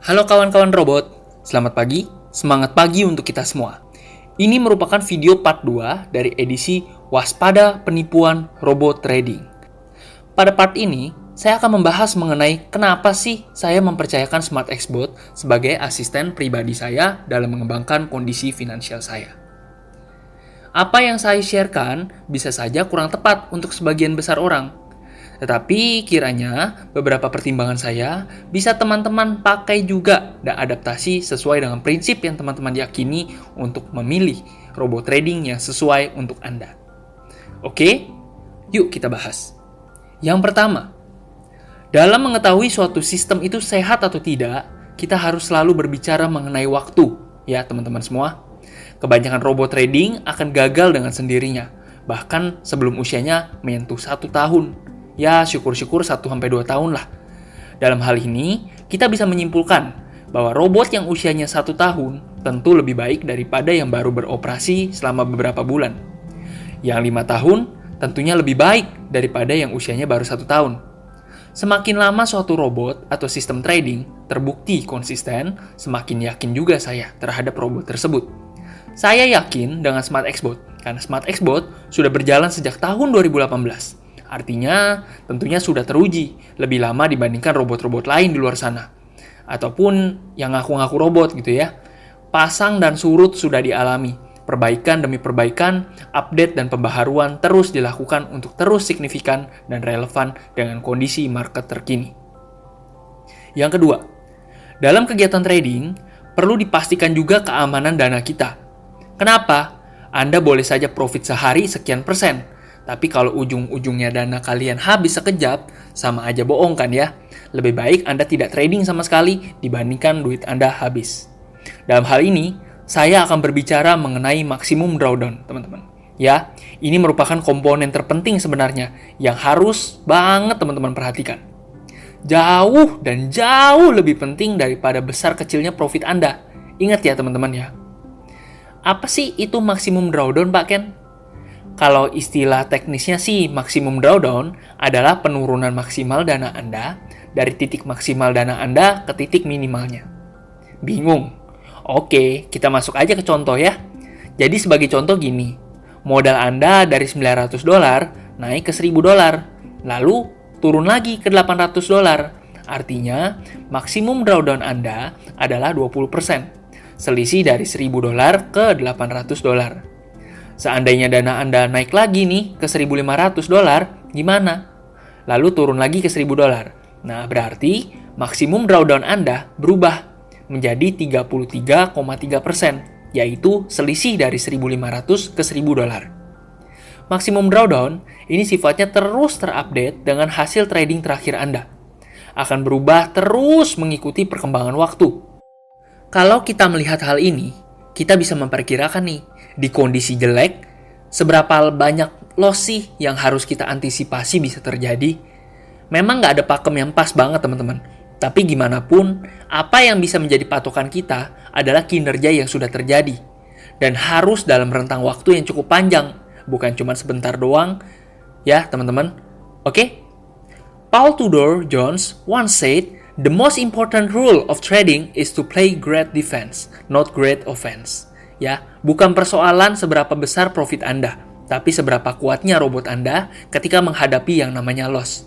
Halo kawan-kawan robot, selamat pagi, semangat pagi untuk kita semua. Ini merupakan video part 2 dari edisi Waspada Penipuan Robot Trading. Pada part ini, saya akan membahas mengenai kenapa sih saya mempercayakan Smart Xbot sebagai asisten pribadi saya dalam mengembangkan kondisi finansial saya. Apa yang saya sharekan bisa saja kurang tepat untuk sebagian besar orang. Tetapi kiranya beberapa pertimbangan saya bisa teman-teman pakai juga dan adaptasi sesuai dengan prinsip yang teman-teman yakini untuk memilih robot trading yang sesuai untuk Anda. Oke, yuk kita bahas. Yang pertama, dalam mengetahui suatu sistem itu sehat atau tidak, kita harus selalu berbicara mengenai waktu, ya teman-teman semua. Kebanyakan robot trading akan gagal dengan sendirinya, bahkan sebelum usianya menyentuh 1 tahun. Ya, syukur-syukur 1-2 tahun lah. Dalam hal ini, kita bisa menyimpulkan bahwa robot yang usianya 1 tahun tentu lebih baik daripada yang baru beroperasi selama beberapa bulan. Yang 5 tahun tentunya lebih baik daripada yang usianya baru 1 tahun. Semakin lama suatu robot atau sistem trading terbukti konsisten, semakin yakin juga saya terhadap robot tersebut. Saya yakin dengan Smart Xbot, karena Smart Xbot sudah berjalan sejak tahun 2018. Artinya, tentunya sudah teruji lebih lama dibandingkan robot-robot lain di luar sana. Ataupun yang ngaku-ngaku robot gitu ya. Pasang dan surut sudah dialami. Perbaikan demi perbaikan, update dan pembaharuan terus dilakukan untuk terus signifikan dan relevan dengan kondisi market terkini. Yang kedua, dalam kegiatan trading, perlu dipastikan juga keamanan dana kita. Kenapa? Anda boleh saja profit sehari sekian persen. Tapi kalau ujung-ujungnya dana kalian habis sekejap, sama aja bohong kan ya? Lebih baik Anda tidak trading sama sekali dibandingkan duit Anda habis. Dalam hal ini, saya akan berbicara mengenai maksimum drawdown, teman-teman. Ya, ini merupakan komponen terpenting sebenarnya yang harus banget teman-teman perhatikan. Jauh dan jauh lebih penting daripada besar kecilnya profit Anda. Ingat ya teman-teman ya. Apa sih itu maksimum drawdown, Pak Ken? Kalau istilah teknisnya sih, maksimum drawdown adalah penurunan maksimal dana Anda dari titik maksimal dana Anda ke titik minimalnya. Bingung? Oke, kita masuk aja ke contoh ya. Jadi sebagai contoh gini, modal Anda dari $900 naik ke $1.000, lalu turun lagi ke $800. Artinya, maksimum drawdown Anda adalah 20%, selisih dari $1.000 ke $800. Seandainya dana Anda naik lagi nih ke $1.500, gimana? Lalu turun lagi ke $1.000. Nah, berarti maksimum drawdown Anda berubah menjadi 33,3%, yaitu selisih dari $1.500 ke $1.000. Maksimum drawdown ini sifatnya terus terupdate dengan hasil trading terakhir Anda. Akan berubah terus mengikuti perkembangan waktu. Kalau kita melihat hal ini, kita bisa memperkirakan nih, di kondisi jelek, seberapa banyak loss sih yang harus kita antisipasi bisa terjadi? Memang nggak ada pakem yang pas banget teman-teman. Tapi gimana pun, apa yang bisa menjadi patokan kita adalah kinerja yang sudah terjadi. Dan harus dalam rentang waktu yang cukup panjang, bukan cuma sebentar doang. Ya teman-teman, oke? Paul Tudor Jones once said, "The most important rule of trading is to play great defense, not great offense." Ya, bukan persoalan seberapa besar profit Anda, tapi seberapa kuatnya robot Anda ketika menghadapi yang namanya loss.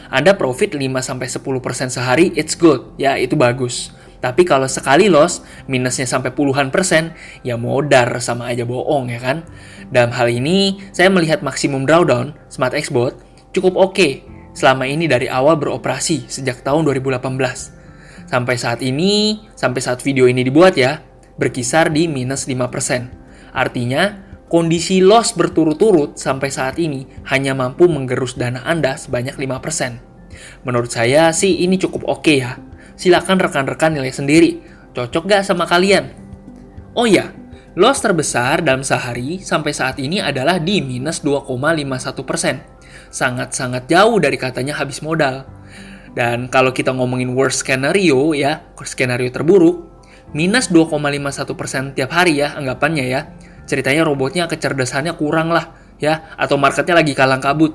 Anda profit 5-10% sehari, it's good, ya itu bagus. Tapi kalau sekali loss, minusnya sampai puluhan persen, ya modar sama aja bohong ya kan? Dalam hal ini, saya melihat maksimum drawdown Smart Xbot cukup oke selama ini dari awal beroperasi sejak tahun 2018. Sampai saat video ini dibuat ya, berkisar di minus 5%. Artinya, kondisi loss berturut-turut sampai saat ini hanya mampu menggerus dana Anda sebanyak 5%. Menurut saya sih ini cukup oke ya. Silakan rekan-rekan nilai sendiri. Cocok gak sama kalian? Oh ya, loss terbesar dalam sehari sampai saat ini adalah di minus 2,51%. Sangat-sangat jauh dari katanya habis modal. Dan kalau kita ngomongin worst scenario ya, skenario terburuk, minus 2,51% tiap hari ya anggapannya ya. Ceritanya robotnya kecerdasannya kurang lah ya, atau marketnya lagi kalang kabut.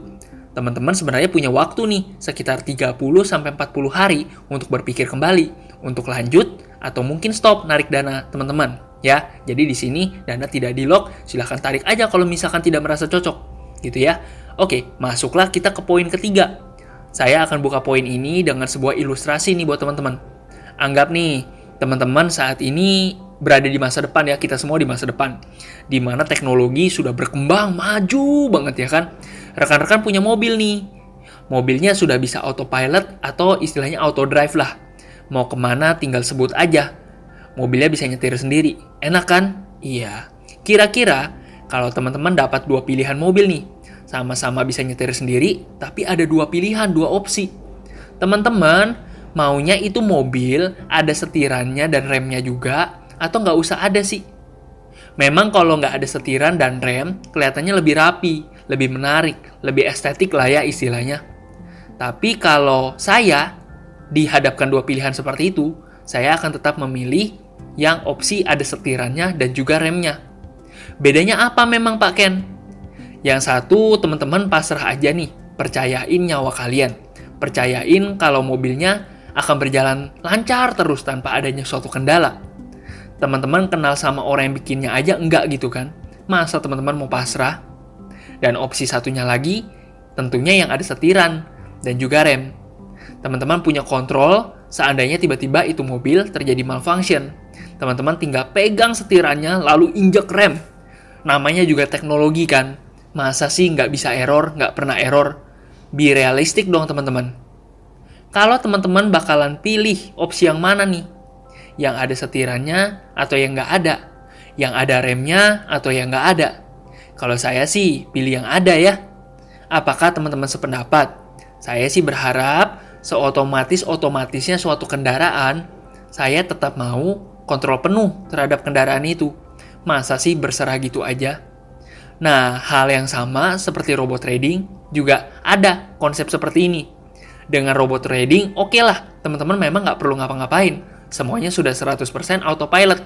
teman-teman sebenarnya punya waktu nih sekitar 30-40 hari untuk berpikir kembali, untuk lanjut atau mungkin stop narik dana teman-teman. Ya, jadi di sini dana tidak di-lock, silahkan tarik aja kalau misalkan tidak merasa cocok, gitu ya. Oke, masuklah kita ke poin ketiga. Saya akan buka poin ini dengan sebuah ilustrasi nih buat teman-teman. Anggap nih, teman-teman saat ini berada di masa depan ya, kita semua di masa depan. Di mana teknologi sudah berkembang, maju banget ya kan. Rekan-rekan punya mobil nih. Mobilnya sudah bisa autopilot atau istilahnya auto drive lah. Mau kemana tinggal sebut aja. Mobilnya bisa nyetir sendiri. Enak kan? Iya. Kira-kira kalau teman-teman dapat 2 pilihan mobil nih. Sama-sama bisa nyetir sendiri, tapi ada 2 pilihan, 2 opsi. Teman-teman maunya itu mobil ada setirannya dan remnya juga, atau nggak usah ada sih? Memang kalau nggak ada setiran dan rem, kelihatannya lebih rapi, lebih menarik, lebih estetik lah ya istilahnya. Tapi kalau saya dihadapkan 2 pilihan seperti itu, saya akan tetap memilih yang opsi ada setirannya dan juga remnya. Bedanya apa memang Pak Ken? Yang satu teman-teman pasrah aja nih, percayain nyawa kalian. Percayain kalau mobilnya akan berjalan lancar terus tanpa adanya suatu kendala. Teman-teman kenal sama orang yang bikinnya aja enggak gitu kan? Masa teman-teman mau pasrah? Dan opsi satunya lagi, tentunya yang ada setiran dan juga rem. Teman-teman punya kontrol, seandainya tiba-tiba itu mobil terjadi malfunction. Teman-teman tinggal pegang setirannya lalu injek rem. Namanya juga teknologi kan? Masa sih nggak bisa error, nggak pernah error? Be realistic dong teman-teman. Kalau teman-teman bakalan pilih opsi yang mana nih? Yang ada setirannya atau yang nggak ada? Yang ada remnya atau yang nggak ada? Kalau saya sih pilih yang ada ya. Apakah teman-teman sependapat? Saya sih berharap seotomatisnya suatu kendaraan, saya tetap mau kontrol penuh terhadap kendaraan itu. Masa sih berserah gitu aja? Nah, hal yang sama seperti robot trading juga ada konsep seperti ini. Dengan robot trading, oke lah, teman-teman memang nggak perlu ngapa-ngapain. Semuanya sudah 100% autopilot.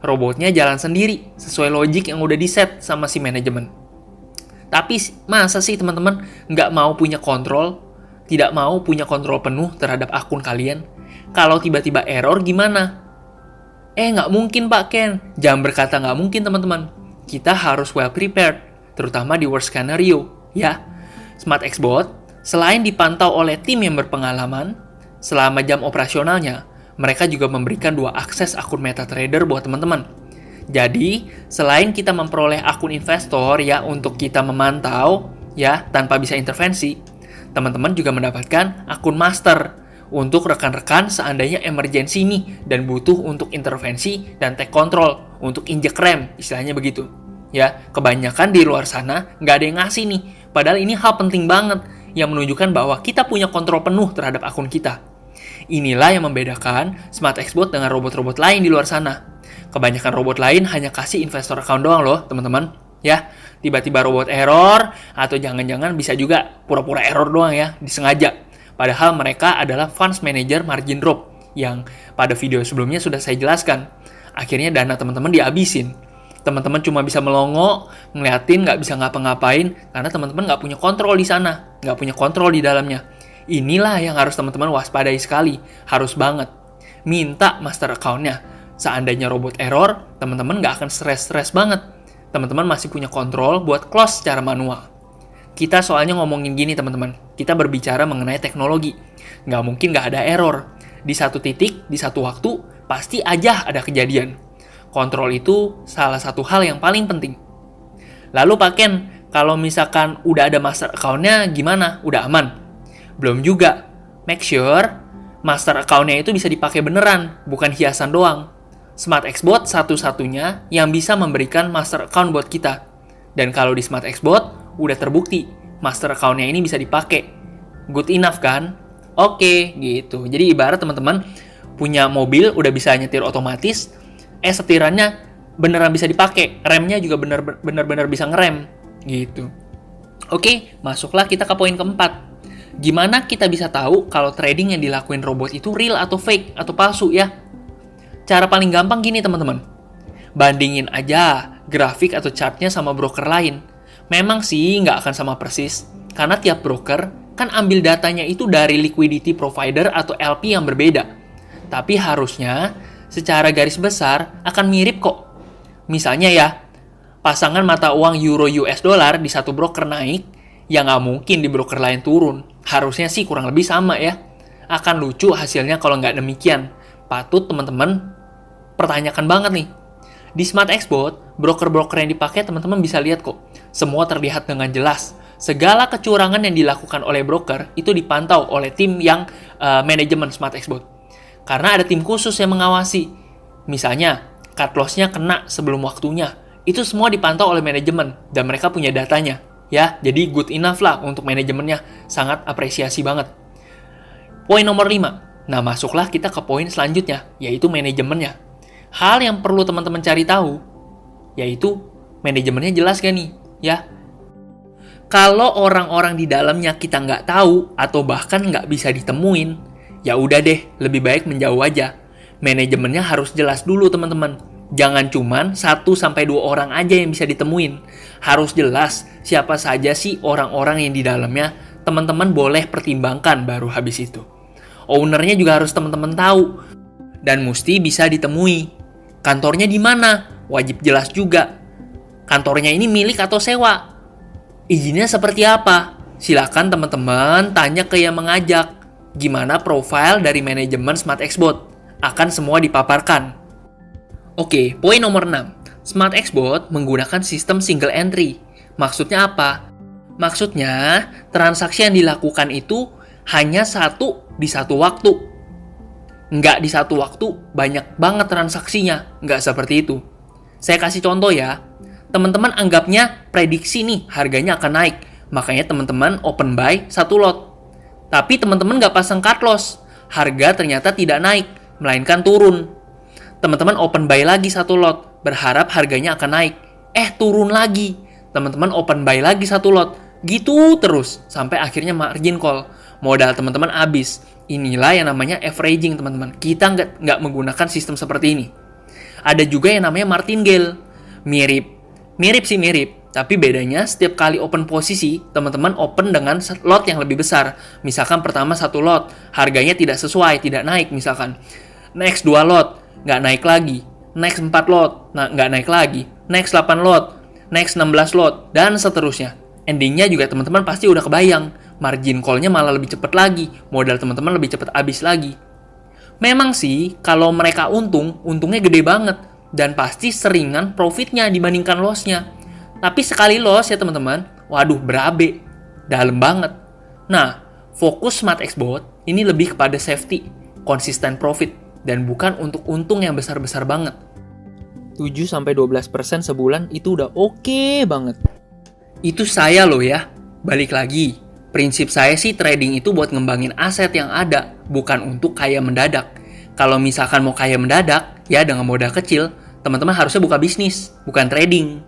Robotnya jalan sendiri, sesuai logik yang udah di-set sama si manajemen. Tapi masa sih teman-teman nggak mau punya kontrol, tidak mau punya kontrol penuh terhadap akun kalian? Kalau tiba-tiba error gimana? Nggak mungkin Pak Ken. Jangan berkata nggak mungkin teman-teman. Kita harus well prepared, terutama di worst scenario. Ya, Smart Xbot, selain dipantau oleh tim yang berpengalaman, selama jam operasionalnya, mereka juga memberikan 2 akses akun MetaTrader buat teman-teman. Jadi, selain kita memperoleh akun investor ya untuk kita memantau ya tanpa bisa intervensi, teman-teman juga mendapatkan akun master untuk rekan-rekan seandainya emergency nih dan butuh untuk intervensi dan take control untuk injek rem, istilahnya begitu. Ya, kebanyakan di luar sana nggak ada yang ngasih nih. Padahal ini hal penting banget yang menunjukkan bahwa kita punya kontrol penuh terhadap akun kita. Inilah yang membedakan Smart Xbot dengan robot-robot lain di luar sana. Kebanyakan robot lain hanya kasih investor account doang loh, teman-teman. Ya, tiba-tiba robot error, atau jangan-jangan bisa juga pura-pura error doang ya, disengaja. Padahal mereka adalah funds manager margin drop, yang pada video sebelumnya sudah saya jelaskan. Akhirnya dana teman-teman dihabisin. Teman-teman cuma bisa melongo, ngeliatin, nggak bisa ngapa-ngapain, karena teman-teman nggak punya kontrol di sana, nggak punya kontrol di dalamnya. Inilah yang harus teman-teman waspadai sekali, harus banget. Minta master account-nya. Seandainya robot error, teman-teman nggak akan stres-stres banget. Teman-teman masih punya kontrol buat close secara manual. Kita soalnya ngomongin gini teman-teman, kita berbicara mengenai teknologi. Nggak mungkin nggak ada error. Di satu titik, di satu waktu, pasti aja ada kejadian. Kontrol itu salah satu hal yang paling penting. Lalu Pak Ken, kalau misalkan udah ada master account-nya gimana? Udah aman? Belum juga. Make sure master account-nya itu bisa dipakai beneran, bukan hiasan doang. Smart Xbot satu-satunya yang bisa memberikan master account buat kita. Dan kalau di Smart Xbot, udah terbukti master account-nya ini bisa dipakai. Good enough kan? Oke, gitu. Jadi ibarat teman-teman punya mobil udah bisa nyetir otomatis, setirannya beneran bisa dipakai, remnya juga bener-bener bisa ngerem, gitu. Oke, masuklah kita ke poin keempat. Gimana kita bisa tahu kalau trading yang dilakuin robot itu real atau fake atau palsu ya? Cara paling gampang gini teman-teman. Bandingin aja grafik atau chartnya sama broker lain. Memang sih nggak akan sama persis, Karena tiap broker kan ambil datanya itu dari liquidity provider atau LP yang berbeda. Tapi harusnya secara garis besar akan mirip kok. Misalnya ya, pasangan mata uang euro US dollar di satu broker naik, ya nggak mungkin di broker lain turun. Harusnya sih kurang lebih sama ya. Akan lucu hasilnya kalau nggak demikian. Patut teman-teman pertanyakan banget nih. Di Smart Xbot, broker-broker yang dipakai teman-teman bisa lihat kok. Semua terlihat dengan jelas. Segala kecurangan yang dilakukan oleh broker itu dipantau oleh tim yang manajemen Smart Xbot. Karena ada tim khusus yang mengawasi. Misalnya, cut loss-nya kena sebelum waktunya. Itu semua dipantau oleh manajemen dan mereka punya datanya. Ya, jadi good enough lah untuk manajemennya. Sangat apresiasi banget. Poin nomor 5. Nah, masuklah kita ke poin selanjutnya, yaitu manajemennya. Hal yang perlu teman-teman cari tahu, yaitu manajemennya jelas gak nih? Ya, kalau orang-orang di dalamnya kita nggak tahu atau bahkan nggak bisa ditemuin, ya udah deh, lebih baik menjauh aja. Manajemennya harus jelas dulu teman-teman. Jangan cuman 1-2 orang aja yang bisa ditemuin. Harus jelas siapa saja sih orang-orang yang di dalamnya. Teman-teman boleh pertimbangkan baru habis itu. Ownernya juga harus teman-teman tahu. Dan mesti bisa ditemui. Kantornya di mana? Wajib jelas juga. Kantornya ini milik atau sewa? Izinnya seperti apa? Silakan teman-teman tanya ke yang mengajak. Gimana profil dari manajemen Smart Xbot? Akan semua dipaparkan. Oke, poin nomor 6. Smart Xbot menggunakan sistem single entry. Maksudnya apa? Maksudnya, transaksi yang dilakukan itu hanya satu di satu waktu. Nggak di satu waktu, banyak banget transaksinya. Nggak seperti itu. Saya kasih contoh ya. Teman-teman anggapnya prediksi nih, harganya akan naik. Makanya teman-teman open buy satu lot. Tapi teman-teman nggak pasang cut loss. Harga ternyata tidak naik, melainkan turun. Teman-teman open buy lagi satu lot, berharap harganya akan naik. Turun lagi. Teman-teman open buy lagi satu lot. Gitu terus, sampai akhirnya margin call. Modal teman-teman habis. Inilah yang namanya averaging, teman-teman. Kita nggak menggunakan sistem seperti ini. Ada juga yang namanya martingale. Mirip sih mirip. Tapi bedanya setiap kali open posisi, teman-teman open dengan lot yang lebih besar. Misalkan pertama 1 lot, harganya tidak sesuai, tidak naik misalkan. Next 2 lot, nggak naik lagi. Next 4 lot, nggak naik lagi. Next 8 lot, next 16 lot, dan seterusnya. Endingnya juga teman-teman pasti udah kebayang. Margin call-nya malah lebih cepat lagi. Modal teman-teman lebih cepat habis lagi. Memang sih, kalau mereka untungnya gede banget. Dan pasti seringan profitnya dibandingkan loss-nya. Tapi sekali loss ya teman-teman, waduh berabe. Dalam banget. Nah, fokus Smart Xbot ini lebih kepada safety, konsisten profit, dan bukan untuk untung yang besar-besar banget. 7-12% sebulan itu udah oke banget. Itu saya loh ya. Balik lagi, prinsip saya sih trading itu buat ngembangin aset yang ada, bukan untuk kaya mendadak. Kalau misalkan mau kaya mendadak, ya dengan modal kecil, teman-teman harusnya buka bisnis, bukan trading.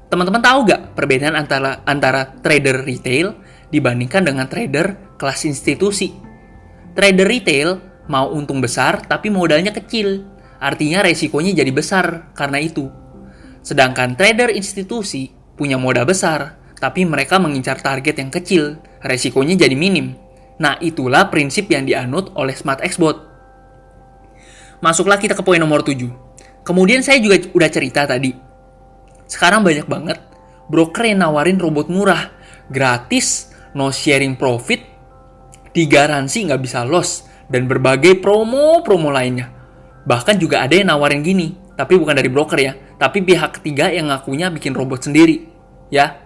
Teman-teman tahu gak perbedaan antara trader retail dibandingkan dengan trader kelas institusi? Trader retail mau untung besar tapi modalnya kecil, artinya resikonya jadi besar karena itu. Sedangkan trader institusi punya modal besar, tapi mereka mengincar target yang kecil, resikonya jadi minim. Nah, itulah prinsip yang dianut oleh Smart Xbot. Masuklah kita ke poin nomor 7. Kemudian saya juga udah cerita tadi. Sekarang banyak banget broker yang nawarin robot murah, gratis, no sharing profit, digaransi nggak bisa loss, dan berbagai promo-promo lainnya. Bahkan juga ada yang nawarin gini, tapi bukan dari broker ya, tapi pihak ketiga yang ngakunya bikin robot sendiri. Ya,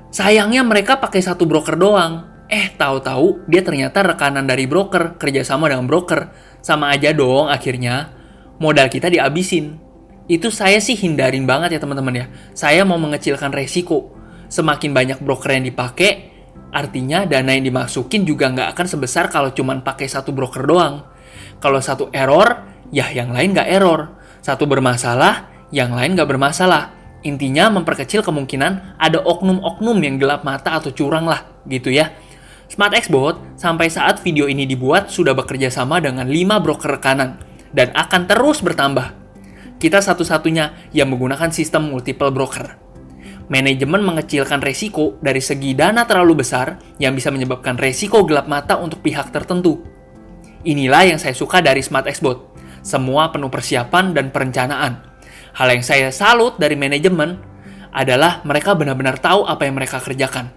sayangnya mereka pakai satu broker doang. Tahu-tahu dia ternyata rekanan dari broker, kerjasama dengan broker. Sama aja dong akhirnya, modal kita dihabisin. Itu saya sih hindarin banget ya teman-teman ya. Saya mau mengecilkan resiko. Semakin banyak broker yang dipakai, artinya dana yang dimasukin juga nggak akan sebesar kalau cuma pakai satu broker doang. Kalau satu error, ya yang lain nggak error. Satu bermasalah, yang lain nggak bermasalah. Intinya memperkecil kemungkinan ada oknum-oknum yang gelap mata atau curang lah, gitu ya. Smart Xbot sampai saat video ini dibuat sudah bekerja sama dengan 5 broker rekanan dan akan terus bertambah. Kita satu-satunya yang menggunakan sistem multiple broker. Manajemen mengecilkan resiko dari segi dana terlalu besar yang bisa menyebabkan resiko gelap mata untuk pihak tertentu. Inilah yang saya suka dari Smart Xbot. Semua penuh persiapan dan perencanaan. Hal yang saya salut dari manajemen adalah mereka benar-benar tahu apa yang mereka kerjakan.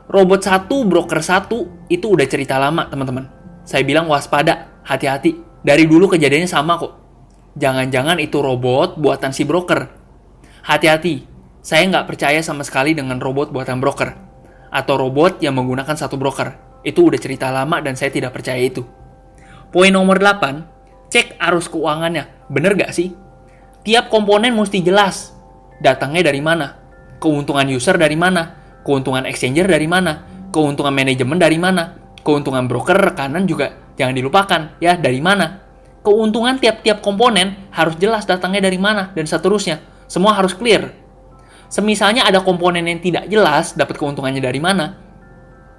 Robot 1, broker 1 itu udah cerita lama, teman-teman. Saya bilang waspada, hati-hati. Dari dulu kejadiannya sama kok. Jangan-jangan itu robot buatan si broker. Hati-hati, saya nggak percaya sama sekali dengan robot buatan broker. Atau robot yang menggunakan satu broker. Itu udah cerita lama dan saya tidak percaya itu. Poin nomor 8, cek arus keuangannya. Bener nggak sih? Tiap komponen mesti jelas. Datangnya dari mana? Keuntungan user dari mana? Keuntungan exchanger dari mana? Keuntungan manajemen dari mana? Keuntungan broker rekanan juga jangan dilupakan, ya, dari mana? Keuntungan tiap-tiap komponen harus jelas datangnya dari mana, dan seterusnya. Semua harus clear. Semisalnya ada komponen yang tidak jelas dapat keuntungannya dari mana,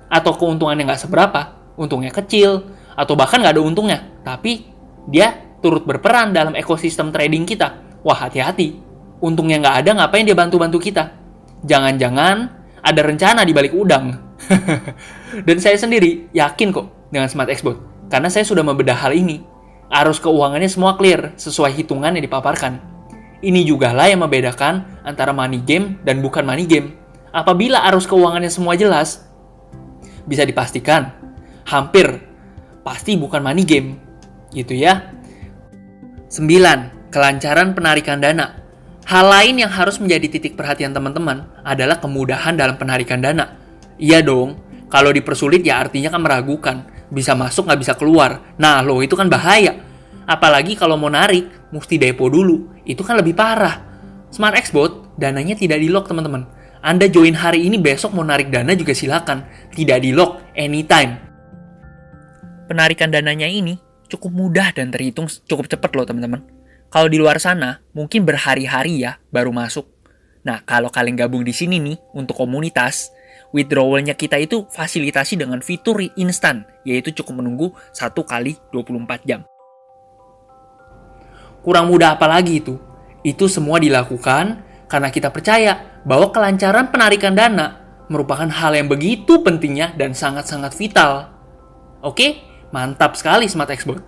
atau keuntungannya nggak seberapa, untungnya kecil, atau bahkan nggak ada untungnya, tapi dia turut berperan dalam ekosistem trading kita. Wah, hati-hati. Untungnya nggak ada, ngapain dia bantu-bantu kita? Jangan-jangan ada rencana di balik udang. Dan saya sendiri yakin kok dengan Smart Xbot. Karena saya sudah membedah hal ini. Arus keuangannya semua clear, sesuai hitungan yang dipaparkan. Ini juga lah yang membedakan antara money game dan bukan money game. Apabila arus keuangannya semua jelas, bisa dipastikan, hampir pasti bukan money game. Gitu ya. 9. Kelancaran penarikan dana. Hal lain yang harus menjadi titik perhatian teman-teman adalah kemudahan dalam penarikan dana. Iya dong, kalau dipersulit ya artinya kan meragukan. Bisa masuk nggak bisa keluar. Nah loh, itu kan bahaya. Apalagi kalau mau narik, mesti depo dulu. Itu kan lebih parah. Smart Xbot, dananya tidak di-lock teman-teman. Anda join hari ini, besok mau narik dana juga silakan. Tidak di-lock, anytime. Penarikan dananya ini cukup mudah dan terhitung cukup cepat loh teman-teman. Kalau di luar sana, mungkin berhari-hari ya baru masuk. Nah, kalau kalian gabung di sini nih untuk komunitas, withdrawal-nya kita itu fasilitasi dengan fitur instan, yaitu cukup menunggu 1 kali 24 jam. Kurang mudah apa lagi itu? Itu semua dilakukan karena kita percaya bahwa kelancaran penarikan dana merupakan hal yang begitu pentingnya dan sangat-sangat vital. Oke, mantap sekali Smart Xbot.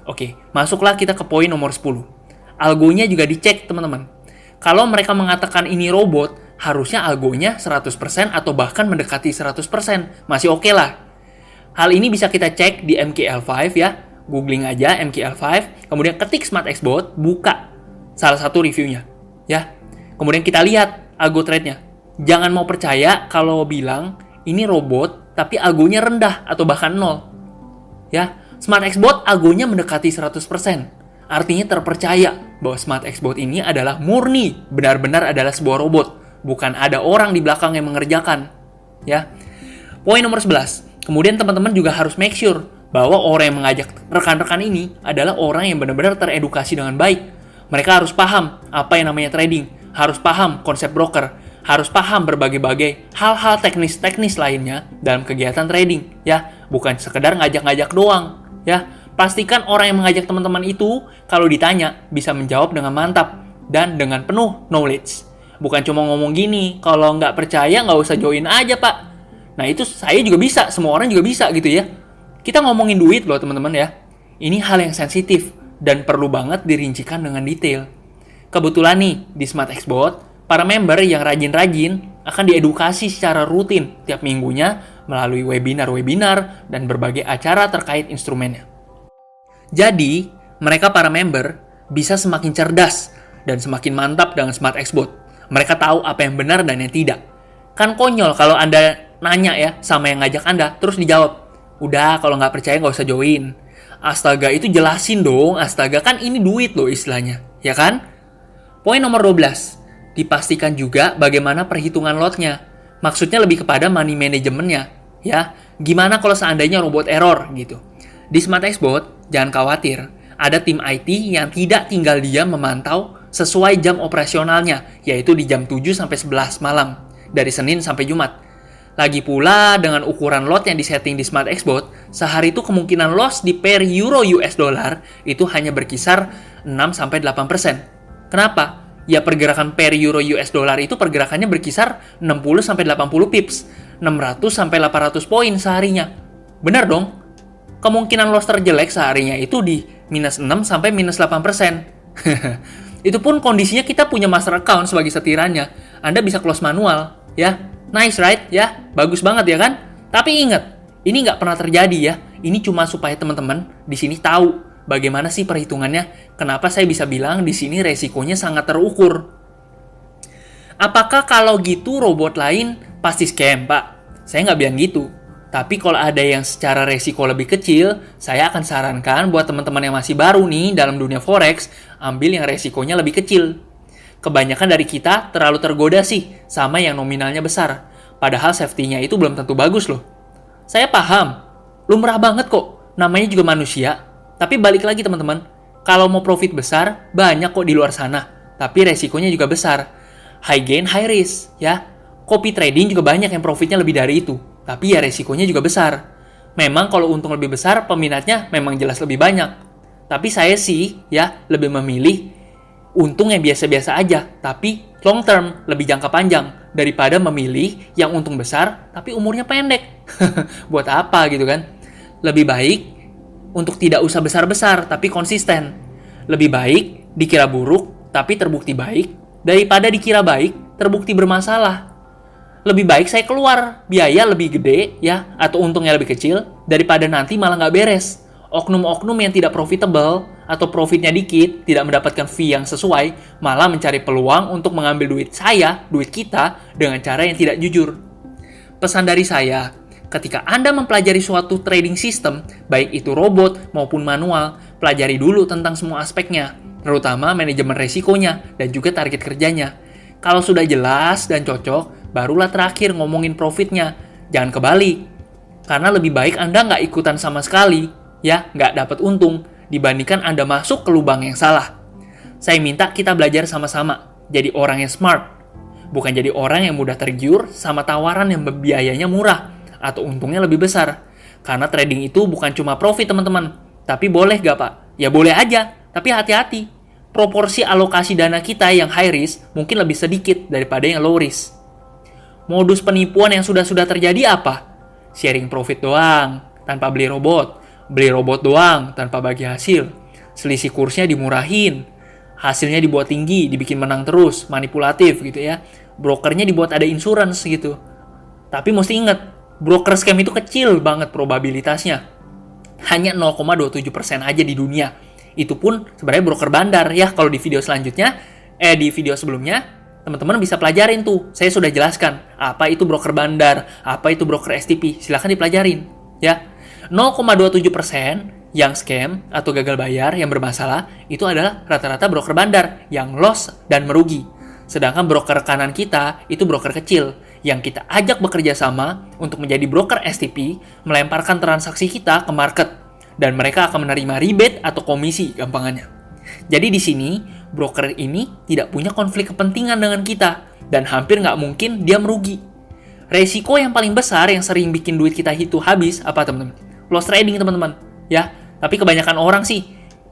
Oke, masuklah kita ke poin nomor 10. Algonya juga dicek, teman-teman. Kalau mereka mengatakan ini robot, harusnya algonya 100% atau bahkan mendekati 100%. Masih oke lah. Hal ini bisa kita cek di MKL5 ya. Googling aja MKL5, kemudian ketik Smart Xbot, buka salah satu reviewnya. Ya. Kemudian kita lihat algo trade-nya. Jangan mau percaya kalau bilang ini robot, tapi algonya rendah atau bahkan 0. Ya, Smart Xbot algonya mendekati 100%. Artinya terpercaya bahwa Smart Xbot ini adalah murni, benar-benar adalah sebuah robot, bukan ada orang di belakang yang mengerjakan. Ya. Poin nomor 11. Kemudian teman-teman juga harus make sure bahwa orang yang mengajak rekan-rekan ini adalah orang yang benar-benar teredukasi dengan baik. Mereka harus paham apa yang namanya trading, harus paham konsep broker, harus paham berbagai-bagai hal-hal teknis-teknis lainnya dalam kegiatan trading, ya, bukan sekedar ngajak-ngajak doang, ya. Pastikan orang yang mengajak teman-teman itu, kalau ditanya, bisa menjawab dengan mantap dan dengan penuh knowledge. Bukan cuma ngomong gini, kalau nggak percaya nggak usah join aja pak. Nah itu saya juga bisa, semua orang juga bisa gitu ya. Kita ngomongin duit loh teman-teman ya. Ini hal yang sensitif dan perlu banget dirincikan dengan detail. Kebetulan nih, di Smart Xbot, para member yang rajin-rajin akan diedukasi secara rutin tiap minggunya melalui webinar-webinar dan berbagai acara terkait instrumennya. Jadi, mereka para member bisa semakin cerdas dan semakin mantap dengan Smart Xbot. Mereka tahu apa yang benar dan yang tidak. Kan konyol kalau Anda nanya ya sama yang ngajak Anda, terus dijawab, udah kalau nggak percaya nggak usah join. Astaga, itu jelasin dong, astaga, kan ini duit loh istilahnya, ya kan? Poin nomor 12, dipastikan juga bagaimana perhitungan lotnya. Maksudnya lebih kepada money manajemennya, ya. Gimana kalau seandainya robot error gitu. Di Smart Xbot, jangan khawatir, ada tim IT yang tidak tinggal diam memantau sesuai jam operasionalnya, yaitu di jam 7 sampai 11 malam, dari Senin sampai Jumat. Lagi pula, dengan ukuran lot yang disetting di Smart Xbot, sehari itu kemungkinan loss di pair euro US dollar itu hanya berkisar 6-8%. Kenapa? Ya pergerakan pair euro US dollar itu pergerakannya berkisar 60-80 pips, 600-800 poin seharinya. Benar dong? Kemungkinan loss terjelek seharinya itu di minus 6 sampai minus 8%. Itu pun kondisinya kita punya master account sebagai setirannya. Anda bisa close manual, ya. Nice, right? Ya, bagus banget ya kan? Tapi ingat, ini nggak pernah terjadi ya. Ini cuma supaya teman-teman di sini tahu bagaimana sih perhitungannya. Kenapa saya bisa bilang di sini resikonya sangat terukur. Apakah kalau gitu robot lain pasti scam, Pak? Saya nggak bilang gitu. Tapi kalau ada yang secara resiko lebih kecil, saya akan sarankan buat teman-teman yang masih baru nih dalam dunia forex, ambil yang resikonya lebih kecil. Kebanyakan dari kita terlalu tergoda sih sama yang nominalnya besar. Padahal safety-nya itu belum tentu bagus loh. Saya paham, lumrah banget kok, namanya juga manusia. Tapi balik lagi teman-teman, kalau mau profit besar, banyak kok di luar sana. Tapi resikonya juga besar. High gain, high risk, ya. Copy trading juga banyak yang profitnya lebih dari itu. Tapi ya resikonya juga besar. Memang kalau untung lebih besar, peminatnya memang jelas lebih banyak. Tapi saya sih, ya, lebih memilih untung yang biasa-biasa aja, tapi long term, lebih jangka panjang, daripada memilih yang untung besar, tapi umurnya pendek. Buat apa gitu kan? Lebih baik untuk tidak usah besar-besar, tapi konsisten. Lebih baik dikira buruk, tapi terbukti baik, daripada dikira baik, terbukti bermasalah. Lebih baik saya keluar biaya lebih gede ya, atau untungnya lebih kecil, daripada nanti malah nggak beres. Oknum-oknum yang tidak profitable atau profitnya dikit, tidak mendapatkan fee yang sesuai, malah mencari peluang untuk mengambil duit saya, duit kita, dengan cara yang tidak jujur. Pesan dari saya, ketika Anda mempelajari suatu trading system, baik itu robot maupun manual, pelajari dulu tentang semua aspeknya, terutama manajemen resikonya dan juga target kerjanya. Kalau sudah jelas dan cocok, barulah terakhir ngomongin profitnya. Jangan kebalik. Karena lebih baik Anda nggak ikutan sama sekali, ya, nggak dapat untung, dibandingkan Anda masuk ke lubang yang salah. Saya minta kita belajar sama-sama, jadi orang yang smart. Bukan jadi orang yang mudah tergiur sama tawaran yang biayanya murah, atau untungnya lebih besar. Karena trading itu bukan cuma profit, teman-teman. Tapi boleh nggak, Pak? Ya boleh aja, tapi hati-hati. Proporsi alokasi dana kita yang high risk mungkin lebih sedikit daripada yang low risk. Modus penipuan yang sudah-sudah terjadi apa? Sharing profit doang, tanpa beli robot. Beli robot doang, tanpa bagi hasil. Selisih kursnya dimurahin. Hasilnya dibuat tinggi, dibikin menang terus, manipulatif gitu ya. Brokernya dibuat ada insurance gitu. Tapi mesti ingat, broker scam itu kecil banget probabilitasnya. Hanya 0,27% aja di dunia. Itu pun sebenarnya broker bandar ya. Kalau di video selanjutnya, di video sebelumnya, teman-teman bisa pelajarin tuh. Saya sudah jelaskan apa itu broker bandar, apa itu broker STP. Silahkan dipelajarin ya. 0,27% yang scam atau gagal bayar yang bermasalah itu adalah rata-rata broker bandar yang loss dan merugi. Sedangkan broker kanan kita itu broker kecil yang kita ajak bekerja sama untuk menjadi broker STP, melemparkan transaksi kita ke market. Dan mereka akan menerima rebate atau komisi gampangannya. Jadi di sini, broker ini tidak punya konflik kepentingan dengan kita, dan hampir nggak mungkin dia merugi. Resiko yang paling besar yang sering bikin duit kita itu habis, apa teman-teman? Loss trading teman-teman, ya. Tapi kebanyakan orang sih,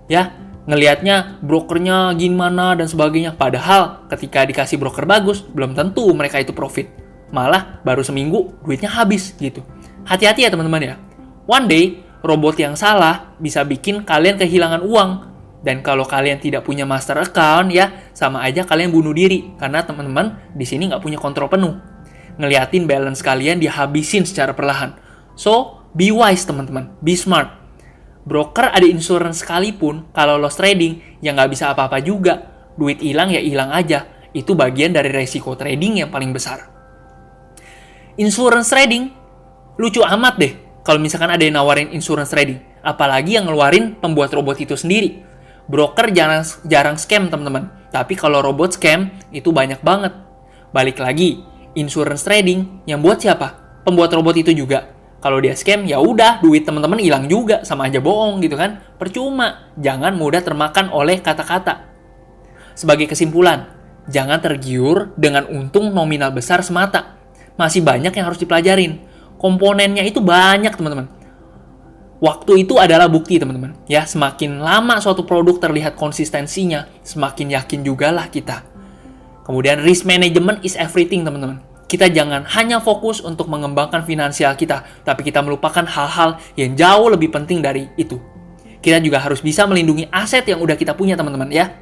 ya, ngelihatnya brokernya gimana dan sebagainya. Padahal ketika dikasih broker bagus, belum tentu mereka itu profit. Malah baru seminggu, duitnya habis gitu. Hati-hati ya teman-teman ya. One day, robot yang salah bisa bikin kalian kehilangan uang. Dan kalau kalian tidak punya master account ya, sama aja kalian bunuh diri. Karena teman-teman di sini nggak punya kontrol penuh. Ngeliatin balance kalian dihabisin secara perlahan. So, be wise teman-teman, be smart. Broker ada insurance sekalipun, kalau loss trading ya nggak bisa apa-apa juga. Duit hilang ya hilang aja. Itu bagian dari resiko trading yang paling besar. Insurance trading, lucu amat deh. Kalau misalkan ada yang nawarin insurance trading, apalagi yang ngeluarin pembuat robot itu sendiri. Broker jarang scam teman-teman, tapi kalau robot scam itu banyak banget. Balik lagi, insurance trading yang buat siapa? Pembuat robot itu juga. Kalau dia scam, ya udah duit teman-teman hilang juga, sama aja bohong gitu kan? Percuma, jangan mudah termakan oleh kata-kata. Sebagai kesimpulan, jangan tergiur dengan untung nominal besar semata. Masih banyak yang harus dipelajarin. Komponennya itu banyak teman-teman. Waktu itu adalah bukti teman-teman. Ya, semakin lama suatu produk terlihat konsistensinya, semakin yakin juga lah kita. Kemudian risk management is everything, teman-teman. Kita jangan hanya fokus untuk mengembangkan finansial kita, tapi kita melupakan hal-hal yang jauh lebih penting dari itu. Kita juga harus bisa melindungi aset yang udah kita punya, teman-teman ya.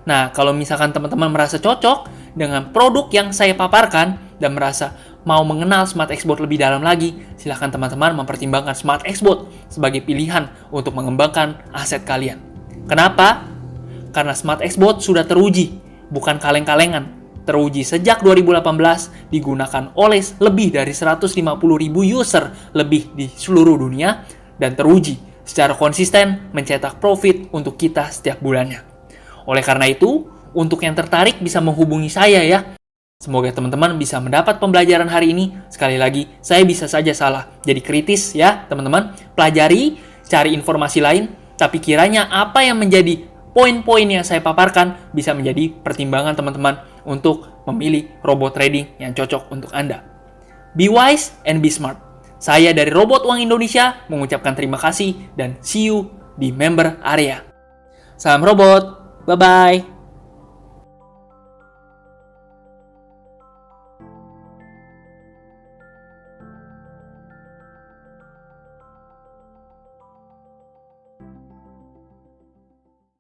Nah, kalau misalkan teman-teman merasa cocok dengan produk yang saya paparkan dan merasa mau mengenal Smart Xbox lebih dalam lagi, silahkan teman-teman mempertimbangkan Smart Xbox sebagai pilihan untuk mengembangkan aset kalian. Kenapa? Karena Smart Xbox sudah teruji, bukan kaleng-kalengan. Teruji sejak 2018, digunakan oleh lebih dari 150.000 user lebih di seluruh dunia, dan teruji secara konsisten mencetak profit untuk kita setiap bulannya. Oleh karena itu, untuk yang tertarik bisa menghubungi saya ya. Semoga teman-teman bisa mendapat pembelajaran hari ini. Sekali lagi, saya bisa saja salah. Jadi kritis ya teman-teman. Pelajari, cari informasi lain. Tapi kiranya apa yang menjadi poin-poin yang saya paparkan bisa menjadi pertimbangan teman-teman untuk memilih robot trading yang cocok untuk Anda. Be wise and be smart. Saya dari Robot Uang Indonesia mengucapkan terima kasih dan see you di member area. Salam robot. Bye-bye.